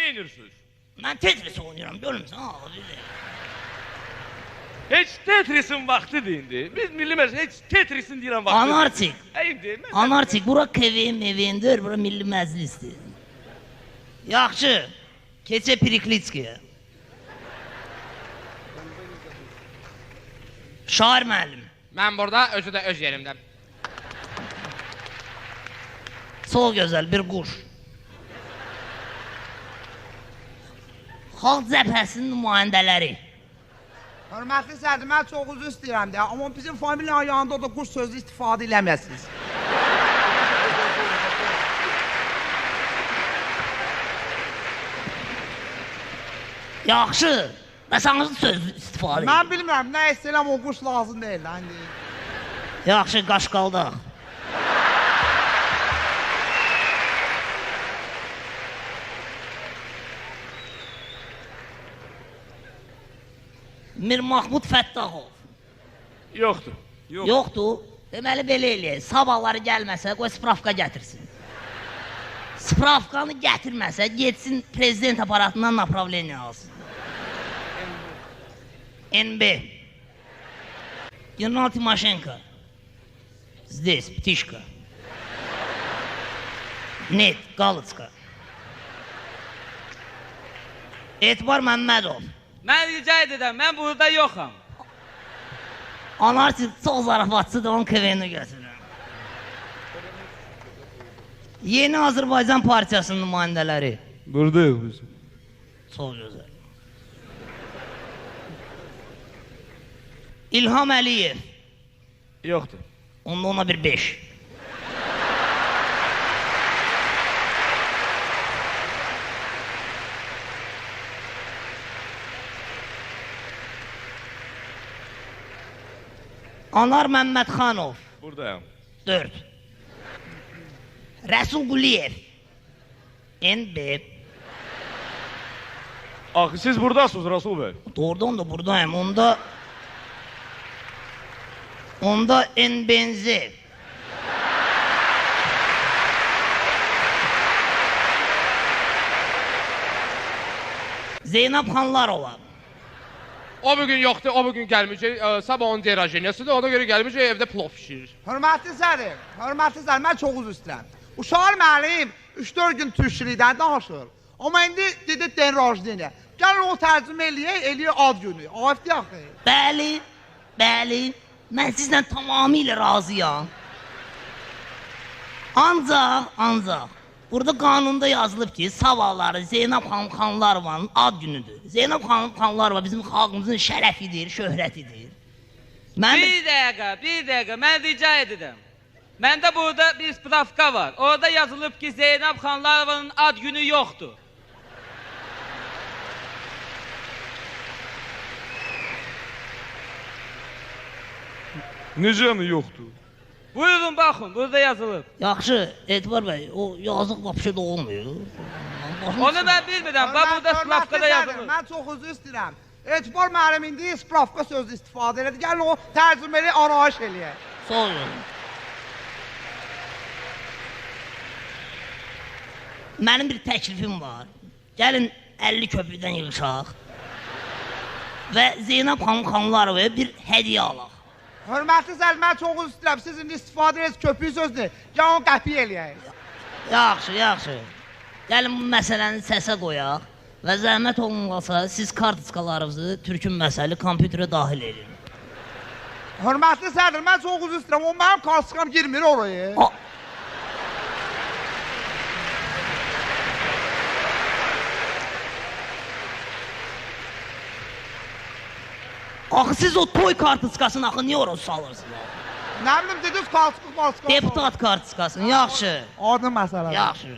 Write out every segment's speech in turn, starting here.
neyinirsiniz? Mən Tetris oynuyorum, görmüsən? Heç Tetris'in vaxtıdır indi. Biz milli məclis heç Tetris'in deyirəm vaxtıdır. Anarçik. İndi. Anarçik, bura KVM-dir, bura milli məclisdir. Yaxşı, keçə Priklitskiyə. Şair müəllim. Mən burada, özü də öz yerimdə. Sol gözəl bir quş. Xalq cəbhəsinin nümayəndələri. Hörmətli sədr, mən çox üzr istəyirəm də, amma bizim familiyanın yanında o da quş sözü istifadə eləməsiniz. Yaxşı, bəs hansı söz istifadə edir? Mən bilmirəm, nə istəyirəm o quş lazım deyil. Yaxşı, qaşqaldaq. Mir Mahmud Fəttahov. Yoxdur. Yoxdur. Deməli belə eləyək. Sabahları gəlməsə, qoy spravka gətirsin. Spravkanı gətirməsə, getsin prezident aparatından направление alsın. NB. General Timoşenko. Здесь, птичка. Net, Galıçka. Etibar Məmmədov. Mən rica edirəm, mən burada yoxam. Anarçik çox zarafatçıdır, onun KVN-i götürürəm. Yeni Azərbaycan Partiyasının nümayəndələri. Buradayıq biz. Çox gözəl. İlham Əliyev. Yoxdur. Onda ona bir 5. Anar Məmmədxanov. Buradayım. 4. Rəsul Quliyev. NB. Axı siz buradasınız Rasul bəy. Doğrudan da buradayım. Onda NBNZ. Zeynəb Xanlarova. O bugün yoxdur, o bugün gəlməyəcək. Sabah onun derajeniyasıdır, ona görə gəlməyəcək, evdə plov pişirir. Hörmətli sədr, mən çox üzr istəyirəm. Uşaq müəllim 3-4 gün türkçülükdən danışır. Amma indi dedi denrajeniya. Gəlin o tərcümə eləyək ad günü. Afiyet yaxı. Bəli. Mən sizlə tamamilə razıyam. Ancaq burada qanunda yazılıb ki, sabahları Zeynəb xanım Xanlarovanın ad günüdür. Zeynəb xanım Xanlarova bizim xalqımızın şərəfidir, şöhrətidir. Bir dəqiqə, mən rica edirəm. Məndə burada bir spravka var. Orada yazılıb ki, Zeynəb Xanlarovanın ad günü yoxdur. Necə mi yoxdur? Buyurun, baxın, burada yazılıb. Yaxşı, Etibar bəy, o yazıq vapşe də olmuyor. Onu mən bilmirəm, bax burada spravkada yazılıb. Mən çox üzr istəyirəm. Etibar müəllim indi spravka sözü istifadə elədi. Gəlin o tərcüməli arayış eləyək. Sağ olun. Mənim bir təklifim var. Gəlin 50 köprüdən yığışaq və Zeynəb xanım Xanlarovaya bir hədiyyə alaq. Hörmətli sədr, mən çox üzr istəyirəm. Siz indi istifadə edirsiniz köpüyü sözünü. Gəlin o qəpiy eləyək. Yaxşı. Gəlin bu məsələni səsə qoyaq və zəhmət olunmasa siz kartçkalarınızı türkün məsəli kompüterə daxil edin. Hörmətli sədr, mən çox üzr istəyirəm. O mənim kartçkam girmir oraya. Axı siz o toy kartçkasını axı niyə oraya salırsınız? Nə bilim dediniz kartçka. Deputat kartçkasını, yaxşı. Adı məsələ. Yaxşı.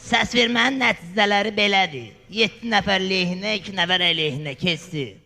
Səs vermənin nəticələri belədir. 7 nəfər lehinə, 2 nəfər əleyhinə keçdi.